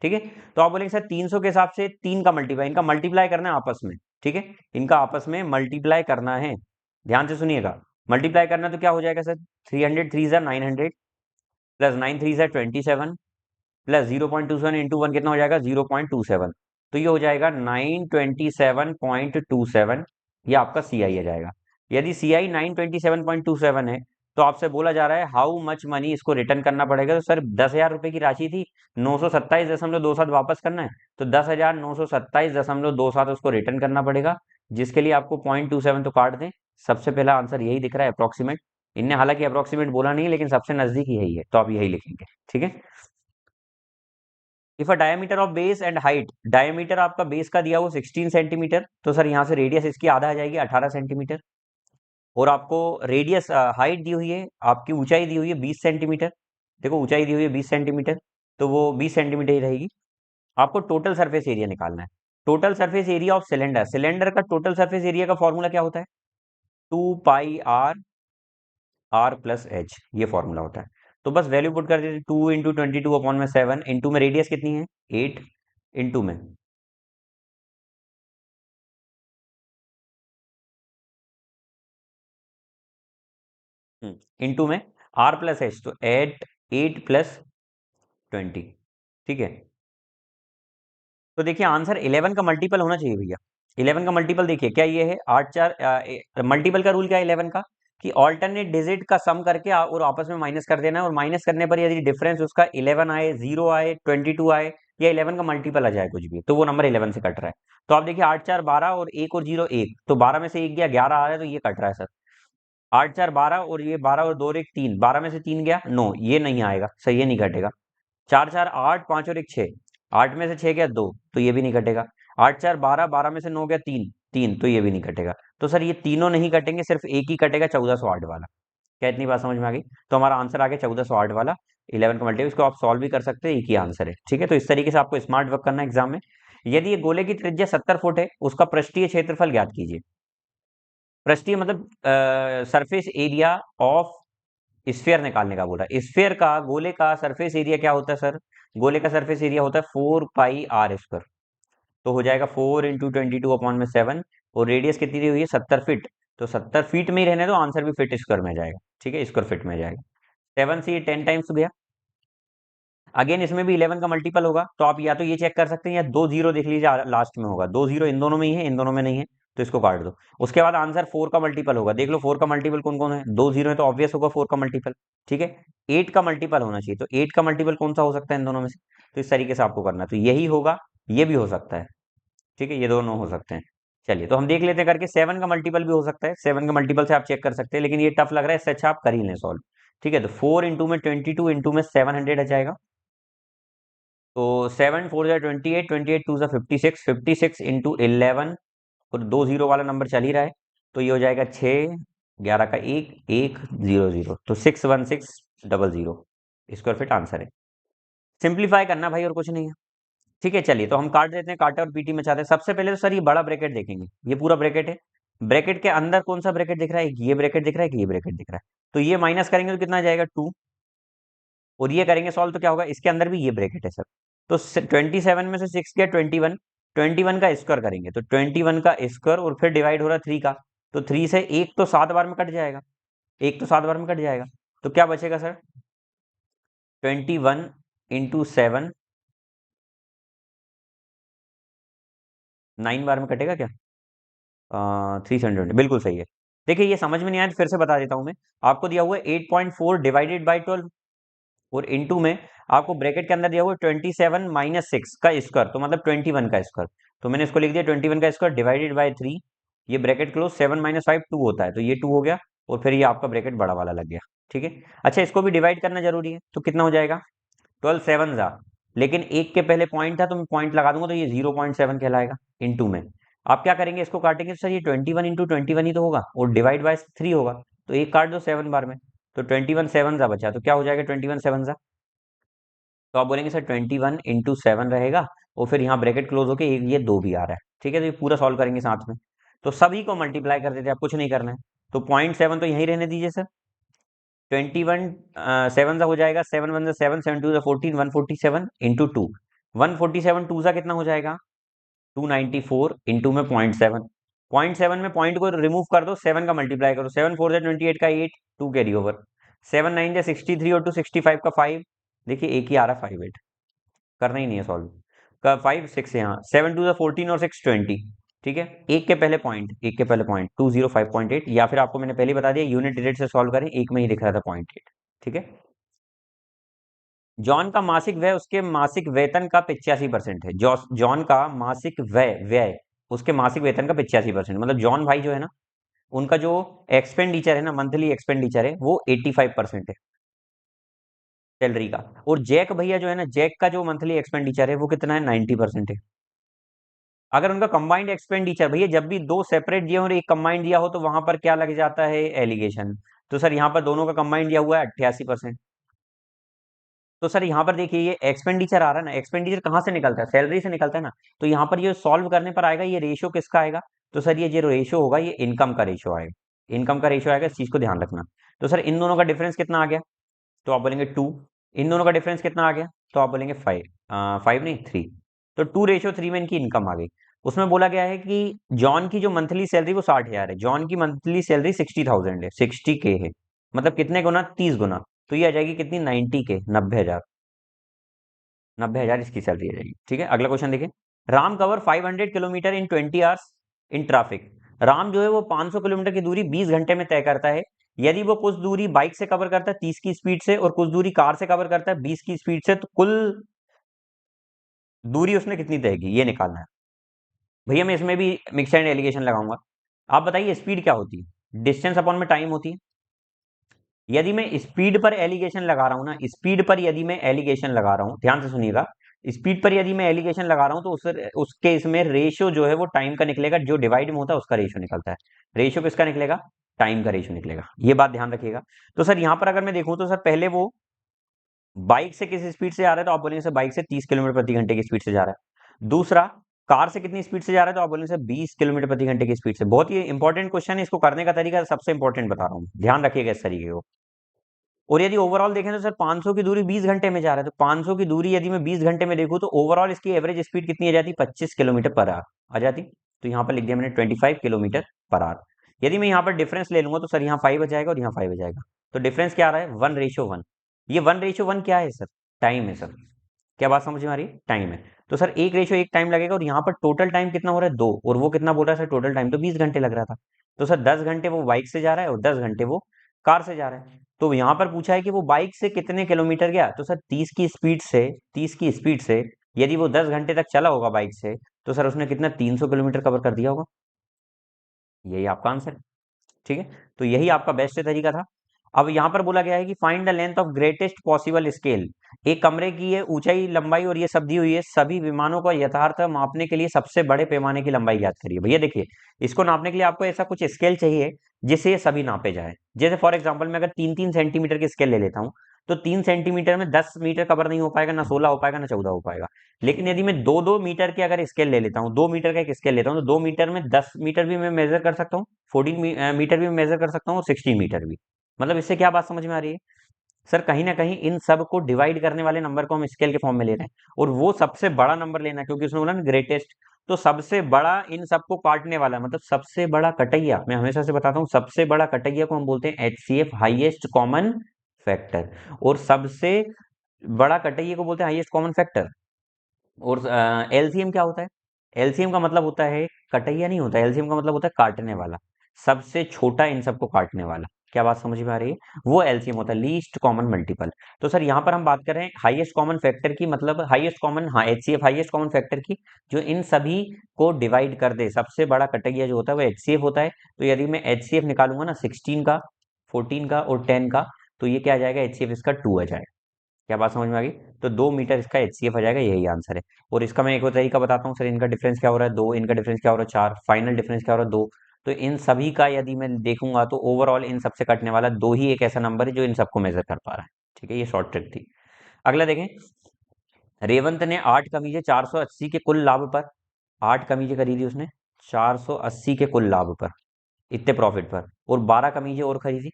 ठीक है। तो आप बोलेंगे सर 300 के हिसाब से 3 का मल्टीप्लाई, इनका मल्टीप्लाई करना है आपस में। ठीक है, इनका आपस में मल्टीप्लाई करना है। ध्यान से सुनिएगा, मल्टीप्लाई करना तो क्या हो जाएगा सर, 300 3 900, प्लस 9 3 27, प्लस 0.27 इंटू 1 कितना हो जाएगा, 0.27। तो ये हो जाएगा 927.27, ये आपका सी आई आ जाएगा। यदि सी आई 927.27 है, तो आपसे बोला जा रहा है हाउ मच मनी इसको रिटर्न करना पड़ेगा। तो सर 10,000 रुपए की राशि थी, 927.27 वापस करना है, तो 10,927.27 उसको रिटर्न करना पड़ेगा, जिसके लिए आपको 0.27 तो काट दें। सबसे पहला आंसर यही दिख रहा है, अप्रोक्सीमेट। इनने हालांकि अप्रोक्सीमेट बोला नहीं, लेकिन सबसे नजदीक यही है, तो आप यही लिखेंगे। ठीक है। If a diameter of base and height, diameter आपका बेस का दिया हुआ 16 सेंटीमीटर, तो सर यहाँ से रेडियस इसकी आधा आ जाएगी, 18 सेंटीमीटर। और आपको रेडियस, हाइट दी हुई है, आपकी ऊंचाई दी हुई है 20 सेंटीमीटर। देखो, ऊंचाई दी हुई है 20 सेंटीमीटर, तो वो 20 सेंटीमीटर ही रहेगी। आपको टोटल सरफेस एरिया निकालना है। Total surface area of cylinder, cylinder का टोटल सरफेस एरिया का फॉर्मूला क्या होता है, 2πr r+h, ये फॉर्मूला होता है। तो बस वैल्यू पुट कर देते, 2 × 22/7, इंटू में रेडियस कितनी है, 8, इंटू में, इंटू में r+h, तो 8 + 20। ठीक है। तो देखिए, आंसर 11 का मल्टीपल होना चाहिए भैया। 11 का मल्टीपल देखिए क्या ये है, 8 4, मल्टीपल का रूल क्या है 11 का, कि ऑल्टरनेट डिजिट का सम करके और आपस में माइनस कर देना है, और माइनस करने पर यदि डिफरेंस उसका 11 आए, 0 आए, 22 आए, या 11 का मल्टीपल आ जाए कुछ भी, तो वो नंबर 11 से कट रहा है। तो आप देखिए, 8 4 12 और 1 और 0 1, तो 12 में से 1 गया, 11 आ रहा है, तो ये कट रहा है सर। 8 4 12, और ये 12 और 2 और 1 3, 12 में से 3 गया, 9, ये नहीं आएगा सही, ये नहीं घटेगा। 4 4 8, 5 और 1 6, 8 में से 6 गया 2, तो ये भी नहीं कटेगा। 8 4 12, 12 में से 9 गया 3 3, तो ये भी नहीं कटेगा। तो सर ये तीनों नहीं कटेंगे, सिर्फ एक ही कटेगा, 1408 वाला। क्या इतनी बात समझ में आ गई? तो हमारा आंसर आ गया 1408 वाला, 11 का मल्टीपल। इसको आप सॉल्व भी कर सकते हैं, एक ही आंसर है। ठीक है, तो इस तरीके से आपको स्मार्ट वर्क करना है एग्जाम में। यदि ये गोले की त्रिज्या 70 फुट है, उसका पृष्ठीय क्षेत्रफल ज्ञात कीजिए। पृष्ठीय मतलब सरफेस एरिया ऑफ स्फीयर निकालने का बोला। स्फीयर का, गोले का सरफेस एरिया क्या होता है सर, गोले का सरफेस एरिया होता है 4πr²। तो हो जाएगा 4 × 22/7, और रेडियस कितनी दी हुई है, 70 फीट। तो 70 फीट में ही रहने दो, आंसर भी फीट स्क्वायर में आ जाएगा। ठीक है, स्क्वायर फीट में आ जाएगा। 7 से ये 10 टाइम्स गया। अगेन इसमें भी 11 का मल्टीपल होगा, तो आप या तो ये चेक कर सकते हैं, या 2 जीरो देख लीजिए, लास्ट में होगा 2 जीरो, इन दोनों में ही है, इन दोनों में नहीं है, तो इसको काट दो। उसके बाद आंसर 4 का मल्टीपल होगा, देख लो 4 का मल्टीपल कौन कौन है, 2 जीरो है, तो ऑब्वियस होगा 4 का मल्टीपल। ठीक है। 8 का मल्टीपल होना चाहिए, तो 8 का मल्टीपल कौन सा हो सकता है इन दोनों में से, तो इस तरीके से आपको करना है। तो यही होगा, ये भी हो सकता है। ठीक है, ये दोनों हो सकते हैं। चलिए, तो हम देख लेते हैं करके, 7 का मल्टीपल भी हो सकता है, 7 का मल्टीपल से आप चेक कर सकते हैं, लेकिन ये टफ लग रहा है, इससे अच्छा आप कर ही लें सॉल्व। ठीक है, तो 4 इंटू में 22, इंटू में 700 आ जाएगा। तो 7 4 जा 28, 28 2 जा 56, 56 इंटू 11, और 2 जीरो वाला नंबर चल ही रहा है, तो ये हो जाएगा 6, 11 का 1 1 0 0, तो 61600 स्क्वायर फीट आंसर है। सिंप्लीफाई करना भाई, और कुछ नहीं है। ठीक है, चलिए तो हम काट देते हैं, काटे और पीटी में चाहते हैं। सबसे पहले तो सर ये बड़ा ब्रैकेट देखेंगे, ये पूरा ब्रैकेट है। ब्रैकेट के अंदर कौन सा ब्रैकेट दिख रहा है? एक ये ब्रैकेट दिख रहा है, कि ये ब्रैकेट दिख रहा है। तो ये माइनस करेंगे तो कितना आ जाएगा? 2। और ये करेंगे सॉल्व तो क्या होगा? इसके अंदर भी ये ब्रैकेट है सर। तो 27 में से 6 गया 21। 21 का स्क्वायर करेंगे तो 21 का स्क्वायर, और फिर डिवाइड हो रहा है 3 का। तो 3 से एक तो 7 बार में कट जाएगा, एक तो 7 बार में कट जाएगा। तो क्या बचेगा सर? 21 × 7, 9 बार में कटेगा क्या? 370, बिल्कुल सही है। देखिए ये समझ में नहीं आया तो फिर से बता देता हूं मैं। आपको दिया हुआ है 8.4 डिवाइडेड बाई 12, और इनटू में आपको ब्रैकेट के अंदर दिया हुआ है 27 माइनस 6 का स्क्वायर, तो मतलब 21 का स्क्वायर। तो मैंने इसको लिख दिया 21 का स्क्वायर डिवाइडेड बाई 3। ये ब्रैकेट क्लोज, 7 माइनस 5 2 होता है, तो ये 2 हो गया, और फिर ये आपका ब्रैकेट बड़ा वाला लग गया। ठीक है। अच्छा, इसको भी डिवाइड करना जरूरी है, तो कितना हो जाएगा? 12 7 जा, लेकिन एक के पहले पॉइंट था तो मैं पॉइंट लगा दूंगा, तो ये 0.7 कहलाएगा। इनटू में आप क्या करेंगे? इसको काटेंगे तो सर ये 21 × 21 ही तो होगा, और डिवाइड बाय 3 होगा। तो एक काट दो 7 बार में, तो 21 7 जा बचा, तो क्या हो जाएगा 21 7 जा? तो आप बोलेंगे सर 21 × 7 रहेगा, और फिर यहाँ ब्रैकेट क्लोज होके एक ये 2 भी आ रहा है। ठीक है, तो ये पूरा सॉल्व करेंगे साथ में। तो सभी को मल्टीप्लाई कर देते हैं, आप कुछ नहीं करना है। तो 0.7 तो यहीं रहने दीजिए सर। 21 7 सा हो जाएगा, 7 1 7, 7 2 14, 147 इंटू 2। 147 2 सा कितना हो जाएगा? 294 इंटू में 0.7। 0.7 में पॉइंट को रिमूव कर दो, 7 का मल्टीप्लाई करो, 7 4 28 का 8, 2 कैरी ओवर, 7 9 63 और 2 65 का 5। देखिए एक ही आ रहा है 5 8, करना ही नहीं है सॉल्व का। 5 6 यहाँ, 7 2 14 और 6 20। ठीक है, एक के पहले पॉइंट, एक के पहले पॉइंट 205.8, या फिर आपको मैंने पहले ही बता दिया यूनिट डिजिट से सॉल्व करें, एक में ही दिख रहा था 0.8। ठीक है। जॉन का मासिक व्यय उसके मासिक वेतन का 85% है। जॉन का मासिक व्यय व्यय उसके मासिक वेतन का 85%, मतलब जॉन भाई जो है ना, उनका जो एक्सपेंडिचर है ना, मंथली एक्सपेंडिचर है, वो 85% है सैलरी का। और जैक भैया जो है ना, जैक का जो मंथली एक्सपेंडिचर है वो कितना है? 90% है। अगर उनका कंबाइंड एक्सपेंडिचर, भैया जब भी दो सेपरेट दिया हो और एक कंबाइंड दिया हो, तो वहां पर क्या लग जाता है? एलिगेशन। तो सर यहाँ पर दोनों का कंबाइंड दिया हुआ है 88%। तो सर यहाँ पर देखिए ये एक्सपेंडिचर आ रहा है ना, एक्सपेंडिचर कहाँ से निकलता है? सैलरी से निकलता है ना। तो यहाँ पर ये सॉल्व करने पर आएगा, ये रेशियो किसका आएगा? तो सर ये जो रेशियो होगा ये इनकम का रेशियो आएगा, इनकम का रेशियो आएगा, इस चीज को ध्यान रखना। तो सर इन दोनों का डिफरेंस कितना आ गया? तो आप बोलेंगे 2। इन दोनों का डिफरेंस कितना आ गया? तो आप बोलेंगे 5, 5 नहीं 3। तो 2:3 में इनकी इनकम आ गई। उसमें बोला गया है कि जॉन की जो मंथली सैलरी वो 60,000 है, जॉन की मंथली सैलरी 60,000 है, 60K है। मतलब कितने गुना? 30 गुना। तो ये आ जाएगी कितनी? 90K, 90,000। 90,000 इसकी सैलरी आ जाएगी। ठीक है, अगला क्वेश्चन देखिए। Ram cover 500 kilometre in 20 hours in traffic. Ram जो है वो 500 किलोमीटर की दूरी 20 घंटे में तय करता है। यदि वो कुछ दूरी बाइक से कवर करता है 30 की स्पीड से, और कुछ दूरी कार से कवर करता है 20 की स्पीड से, तो कुल दूरी उसने कितनी तय की, ये निकालना है। भैया मैं इसमें भी मिक्स एंड एलिगेशन लगाऊंगा। आप बताइए स्पीड क्या होती है? डिस्टेंस अपॉन में टाइम होती है। यदि मैं स्पीड पर एलिगेशन लगा रहा हूं ना, स्पीड पर यदि मैं एलिगेशन लगा रहा हूं, ध्यान से सुनिएगा, स्पीड पर यदि मैं एलिगेशन लगा रहा हूं, तो उसके इसमें रेशियो जो है वो टाइम का निकलेगा, जो डिवाइड में होता है उसका रेशियो निकलता है। रेशियो किसका निकलेगा? टाइम का रेशियो निकलेगा, ये बात ध्यान रखिएगा। तो सर यहां पर अगर मैं देखूं तो सर पहले वो बाइक से किस स्पीड से जा रहा है, तो आप बोलेंगे सर बाइक से 30 किलोमीटर प्रति घंटे की स्पीड से जा रहा है। दूसरा, कार से कितनी स्पीड से जा रहा है, तो आप बोलेंगे सर 20 किलोमीटर प्रति घंटे की स्पीड से। बहुत ही इंपॉर्टेंट क्वेश्चन है, इसको करने का तरीका सबसे इंपॉर्टेंट बता रहा हूँ, ध्यान रखिएगा इस तरीके को। और यदि ओवरऑल देखें तो सर 500 की दूरी 20 घंटे में जा रहा है, तो 500 की दूरी यदि मैं 20 घंटे में देखूं तो ओवरऑल इसकी एवरेज स्पीड कितनी आ जाती? 25 किलोमीटर पर आवर आ जाती। तो यहाँ पर लिख दिया मैंने 25 किलोमीटर पर आवर। यदि मैं यहाँ पर डिफरेंस ले लूंगा तो सर यहाँ 5 आ जाएगा और यहाँ 5 आ जाएगा। तो डिफरेंस क्या आ रहा है? 1:1। ये 1:1 क्या है सर? टाइम है सर। क्या बात समझ में आ रही है? टाइम है। तो सर एक रेशियो एक टाइम लगेगा, और यहाँ पर टोटल टाइम कितना हो रहा है? 2, और वो कितना बोल रहा है सर? टोटल टाइम तो 20 घंटे लग रहा था। तो सर 10 घंटे वो बाइक से जा रहा है और 10 घंटे वो कार से जा रहा है। तो यहाँ पर पूछा है कि वो बाइक से कितने किलोमीटर गया, तो सर 30 की स्पीड से यदि वो 10 घंटे तक चला होगा बाइक से, तो सर उसने कितना 300 किलोमीटर कवर कर दिया होगा। यही आपका आंसर है। ठीक है, तो यही आपका बेस्ट तरीका था। अब यहाँ पर बोला गया है कि find the length of greatest possible scale. एक कमरे की ये ऊंचाई लंबाई और ये सब दी हुई है, सभी विमानों का यथार्थ मापने के लिए सबसे बड़े पैमाने की लंबाई ज्ञात करिए। भैया देखिए, इसको नापने के लिए आपको ऐसा कुछ स्केल चाहिए जिससे ये सभी नापे जाए। जैसे फॉर एग्जांपल मैं अगर 3-3 सेंटीमीटर की स्केल ले लेता हूँ, तो 3 सेंटीमीटर में 10 मीटर कवर नहीं हो पाएगा, ना 16 हो पाएगा, ना 14 हो पाएगा। लेकिन यदि मैं 2-2 मीटर के अगर स्केल ले लेता हूँ, 2 मीटर का एक स्केल लेता हूँ, तो 2 मीटर में 10 मीटर भी मैं मेजर कर सकता हूँ, 14 मीटर भी मैं मेजर कर सकता हूँ, और 16 मीटर भी। मतलब इससे क्या बात समझ में आ रही है सर? कहीं ना कहीं इन सब को डिवाइड करने वाले नंबर को हम स्केल के फॉर्म में ले रहे हैं, और वो सबसे बड़ा नंबर लेना है, क्योंकि उसने बोला ना ग्रेटेस्ट। तो सबसे बड़ा इन सबको काटने वाला, मतलब सबसे बड़ा कटैया, मैं हमेशा से बताता हूँ, सबसे बड़ा कटैया को हम बोलते हैं एचसीएफ, हाईएस्ट कॉमन फैक्टर। और सबसे बड़ा कटैया को बोलते हैं हाईएस्ट कॉमन फैक्टर। और एलसीएम क्या होता है? एलसीएम का मतलब होता है, कटैया नहीं होता, एलसीएम का मतलब होता है काटने वाला, सबसे छोटा इन सबको काटने वाला। क्या बात समझ में आ रही है? वो एलसीएम होता है, लीस्ट कॉमन मल्टीपल। तो सर यहाँ पर हम बात कर रहे हैं हाईएस्ट कॉमन फैक्टर की, मतलब हाईएस्ट कॉमन, हाँ एचसीएफ, हाईएस्ट कॉमन फैक्टर की, जो इन सभी को डिवाइड कर दे। सबसे बड़ा कटैया जो होता है वो एचसीएफ होता है। तो यदि मैं एचसीएफ निकालूंगा ना 16 का, 14 का और 10 का, तो ये क्या आ जाएगा? एचसीएफ इसका 2 आ जाएगा। क्या बात समझ में आ गई? तो 2 मीटर इसका एचसीएफ आ जाएगा, यही आंसर है। और इसका मैं एक और तरीका बताता हूँ सर, इनका डिफरेंस क्या हो रहा है? 2, इनका डिफरेंस क्या हो रहा है? 4, फाइनल डिफरेंस क्या हो रहा है? 2। तो इन सभी का यदि मैं देखूंगा तो ओवरऑल इन सबसे कटने वाला 2 ही एक ऐसा नंबर है जो इन सबको मेजर कर पा रहा है। ठीक है, ये शॉर्ट ट्रिक थी। अगला देखें, रेवंत ने 8 कमीजें 480 के कुल लाभ पर, 8 कमीजें खरीदी उसने 480 के कुल लाभ पर, इतने प्रॉफिट पर, और 12 कमीजें और खरीदी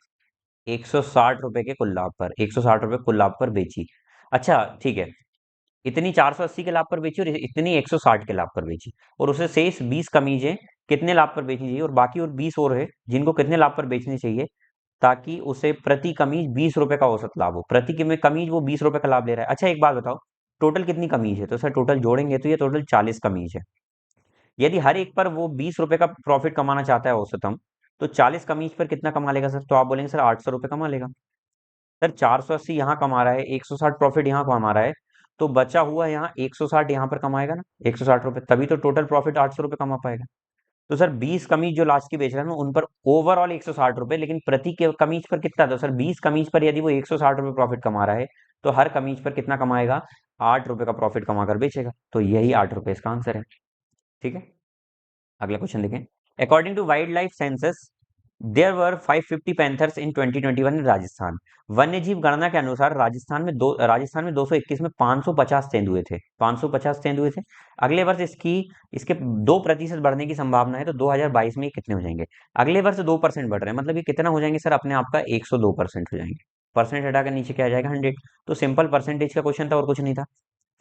160 रुपए के कुल लाभ पर, 160 रुपए कुल लाभ पर बेची। अच्छा ठीक है, इतनी 480 के लाभ पर बेची और इतनी 160 के लाभ पर बेची, और उसे शेष 20 कमीजें कितने लाभ पर बेचनी चाहिए, और बाकी और 20 और है जिनको कितने लाभ पर बेचनी चाहिए, ताकि उसे प्रति कमीज 20 रुपए का औसत लाभ हो। प्रति कमीज वो 20 रुपए का लाभ ले रहा है। अच्छा एक बात बताओ, टोटल कितनी कमीज है? तो सर टोटल जोड़ेंगे तो ये टोटल 40 कमीज है। यदि हर एक पर वो 20 रुपए का प्रॉफिट कमाना चाहता है औसतम, तो 40 कमीज पर कितना कमा लेगा सर? तो आप बोलेंगे सर 800 रुपए कमा लेगा। सर 480 यहाँ कमा रहा है, 160 प्रॉफिट यहाँ कमा रहा है, तो बचा हुआ यहाँ 160 यहाँ पर कमाएगा ना, 160 रुपए, तभी तो टोटल प्रॉफिट 800 रुपए कमा पाएगा। तो सर 20 कमीज जो लास्ट की बेच रहा है ना, उन पर ओवरऑल 160 रुपए, लेकिन प्रति कमीज पर कितना? तो सर 20 कमीज पर यदि वो 160 रुपए प्रॉफिट कमा रहा है, तो हर कमीज पर कितना कमाएगा? 8 रुपए का प्रॉफिट कमाकर बेचेगा। तो यही 8 रुपए इसका आंसर है। ठीक है, अगला क्वेश्चन देखें। According to wildlife census there were 550 panthers in 2021 in Rajasthan. वन्यजीव गणना के अनुसार राजस्थान में 221 में 550 तेंदुए थे, 550 तेंदुए थे। अगले वर्ष इसके 2% बढ़ने की संभावना है, तो 2022 में ये कितने हो जाएंगे? अगले वर्ष 2% बढ़ रहे हैं, मतलब ये कितना हो जाएंगे सर? अपने आप का 102% हो जाएंगे। परसेंट हटाकर नीचे क्या आ जाएगा? 100। तो सिंपल परसेंटेज का क्वेश्चन था और कुछ नहीं था।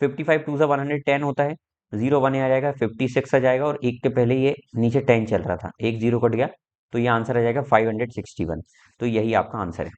55 टू सा 110 होता है, 0 1 आ जाएगा, 56 आ जाएगा, और एक के पहले ये नीचे 10 चल रहा था, एक 0 कट गया, तो ये आंसर आ जाएगा 561। तो यही आपका आंसर है।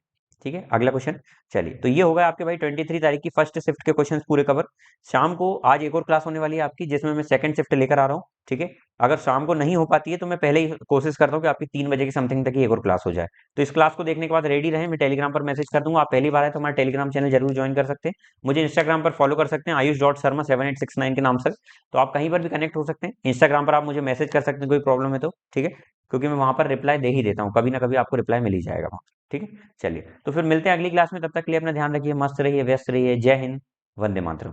ठीक है, अगला क्वेश्चन। चलिए, तो ये होगा आपके भाई 23 तारीख की फर्स्ट शिफ्ट के क्वेश्चंस पूरे कवर। शाम को आज एक और क्लास होने वाली है आपकी, जिसमें मैं सेकंड शिफ्ट लेकर आ रहा हूँ। ठीक है, अगर शाम को नहीं हो पाती है तो मैं पहले ही कोशिश करता हूँ कि आपकी 3 बजे की समथिंग तक ही एक और क्लास हो जाए। तो इस क्लास को देखने के बाद रेडी रहें, मैं टेलीग्राम पर मैसेज कर दूंगा। आप पहली बार है तो हमारा टेलीग्राम चैनल जरूर ज्वाइन कर सकते हैं। मुझे इंस्टाग्राम पर फॉलो कर सकते हैं, ayush.sharma7869 के नाम से। तो आप कहीं पर भी कनेक्ट हो सकते हैं। इंस्टाग्राम पर आप मुझे मैसेज कर सकते हैं, कोई प्रॉब्लम है तो। ठीक है, क्योंकि मैं वहां पर रिप्लाई दे ही देता हूँ, कभी ना कभी आपको रिप्लाई मिल ही जाएगा वहाँ। ठीक है, चलिए तो फिर मिलते हैं अगली क्लास में। तब तक के लिए अपना ध्यान रखिए, मस्त रहिए, व्यस्त रहिए। जय हिंद, वंदे मातरम।